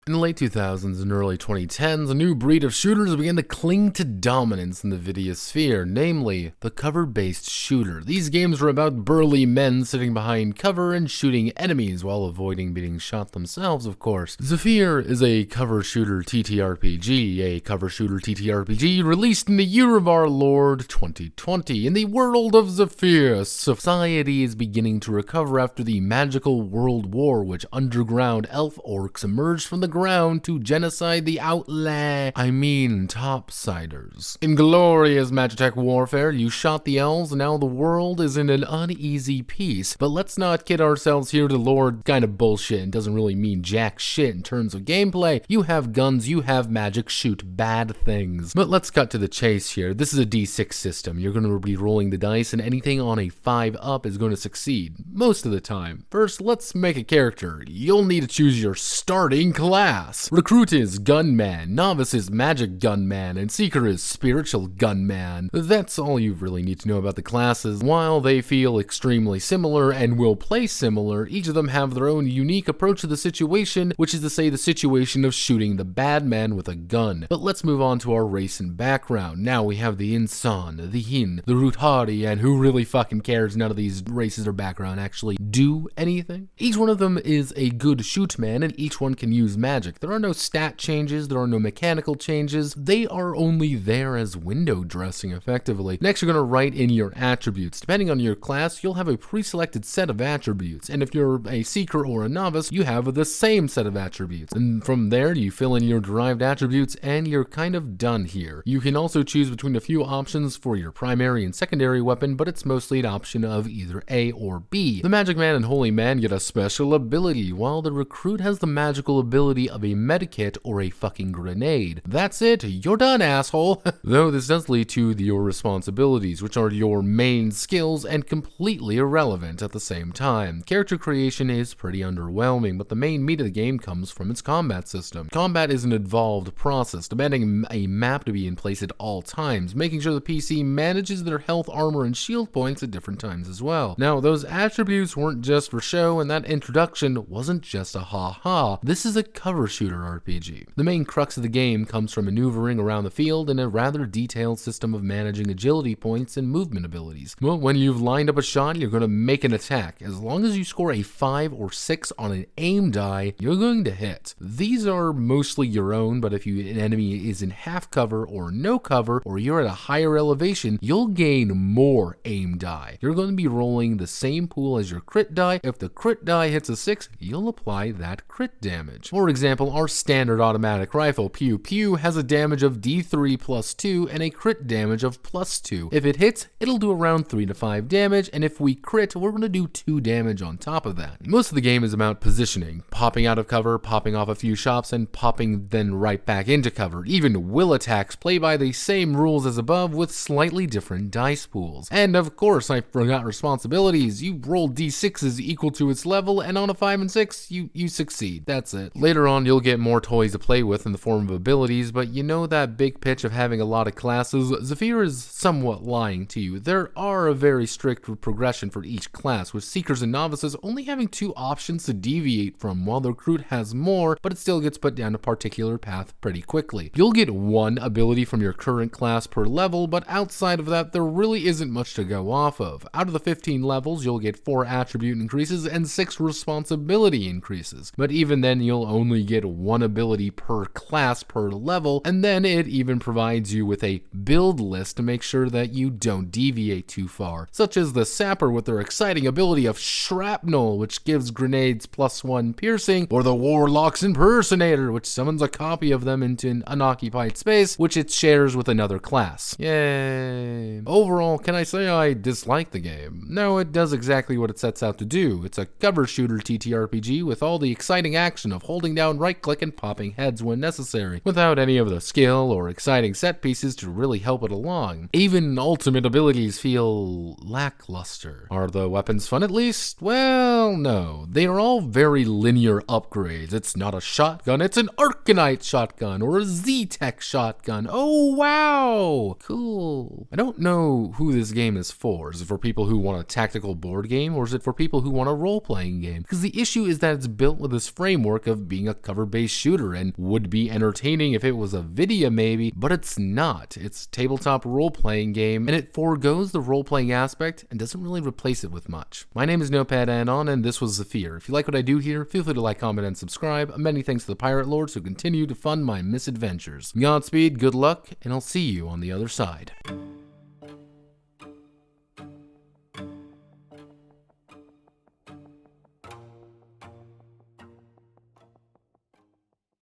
In the late 2000s and early 2010s, a new breed of shooters began to cling to dominance in the video sphere, namely the cover-based shooter. These games were about burly men sitting behind cover and shooting enemies while avoiding being shot themselves, of course. Zafir is a cover shooter TTRPG, released in the year of our Lord 2020. In the world of Zafir, society is beginning to recover after the magical world war, which underground elf orcs emerged from the ground to genocide the topsiders. In glorious Magitech warfare, you shot the elves, and now the world is in an uneasy peace. But let's not kid ourselves here, the Lord kind of bullshit and doesn't really mean jack shit in terms of gameplay. You have guns, you have magic, shoot bad things. But let's cut to the chase here. This is a D6 system. You're going to be rolling the dice, and anything on a 5 up is going to succeed, most of the time. First, let's make a character. You'll need to choose your starting class. Recruit is Gunman, Novice is Magic Gunman, and Seeker is Spiritual Gunman. That's all you really need to know about the classes. While they feel extremely similar and will play similar, each of them have their own unique approach to the situation, which is to say the situation of shooting the bad man with a gun. But let's move on to our race and background. Now we have the Insan, the Hin, the Ruthari, and who really fucking cares? None of these races or background actually do anything. Each one of them is a good shoot man, and each one can use magic. There are no stat changes, there are no mechanical changes, they are only there as window dressing effectively. Next, you're going to write in your attributes. Depending on your class, you'll have a pre-selected set of attributes, and if you're a Seeker or a Novice, you have the same set of attributes. And from there, you fill in your derived attributes, and you're kind of done here. You can also choose between a few options for your primary and secondary weapon, but it's mostly an option of either A or B. The Magic Man and Holy Man get a special ability, while the Recruit has the magical ability of a medikit or a fucking grenade. That's it, you're done, asshole. Though this does lead to your responsibilities, which are your main skills and completely irrelevant at the same time. Character creation is pretty underwhelming, but the main meat of the game comes from its combat system. Combat is an involved process, demanding a map to be in place at all times, making sure the PC manages their health, armor, and shield points at different times as well. Now, those attributes weren't just for show, and that introduction wasn't just a ha-ha. This is a cover shooter RPG. The main crux of the game comes from maneuvering around the field in a rather detailed system of managing agility points and movement abilities. Well, when you've lined up a shot, you're going to make an attack. As long as you score a 5 or 6 on an aim die, you're going to hit. These are mostly your own, but if an enemy is in half cover or no cover, or you're at a higher elevation, you'll gain more aim die. You're going to be rolling the same pool as your crit die. If the crit die hits a 6, you'll apply that crit damage. For example, our standard automatic rifle, Pew Pew, has a damage of D3 plus 2 and a crit damage of plus 2. If it hits, it'll do around 3 to 5 damage, and if we crit, we're going to do 2 damage on top of that. Most of the game is about positioning, popping out of cover, popping off a few shots, and popping then right back into cover. Even will attacks play by the same rules as above with slightly different dice pools. And of course, I forgot responsibilities. You roll D6s equal to its level, and on a 5 and 6, you succeed. That's it. Later on, you'll get more toys to play with in the form of abilities, but you know that big pitch of having a lot of classes? Zafir is somewhat lying to you. There are a very strict progression for each class, with Seekers and Novices only having 2 options to deviate from, while the Recruit has more, but it still gets put down a particular path pretty quickly. You'll get 1 ability from your current class per level, but outside of that, there really isn't much to go off of. Out of the 15 levels, you'll get 4 attribute increases and 6 responsibility increases, but even then, you'll only get 1 ability per class per level, and then it even provides you with a build list to make sure that you don't deviate too far, such as the Sapper with their exciting ability of Shrapnel, which gives grenades +1 piercing, or the Warlock's Impersonator, which summons a copy of them into an unoccupied space, which it shares with another class. Yay! Overall, can I say I dislike the game? No, it does exactly what it sets out to do. It's a cover shooter TTRPG with all the exciting action of holding down right click and popping heads when necessary, without any of the skill or exciting set pieces to really help it along. Even ultimate abilities feel lackluster. Are the weapons fun at least? Well, no. They are all very linear upgrades. It's not a shotgun, it's an Arcanite shotgun or a Z-Tech shotgun. Oh wow! Cool. I don't know who this game is for. Is it for people who want a tactical board game, or is it for people who want a role-playing game? Because the issue is that it's built with this framework of being a cover-based shooter and would be entertaining if it was a video maybe, but it's not. It's a tabletop role-playing game, and it forgoes the role-playing aspect and doesn't really replace it with much. My name is Notepad and this was Zafir. If you like what I do here, feel free to like, comment, and subscribe. Many thanks to the Pirate Lords who continue to fund my misadventures. Godspeed, good luck, and I'll see you on the other side.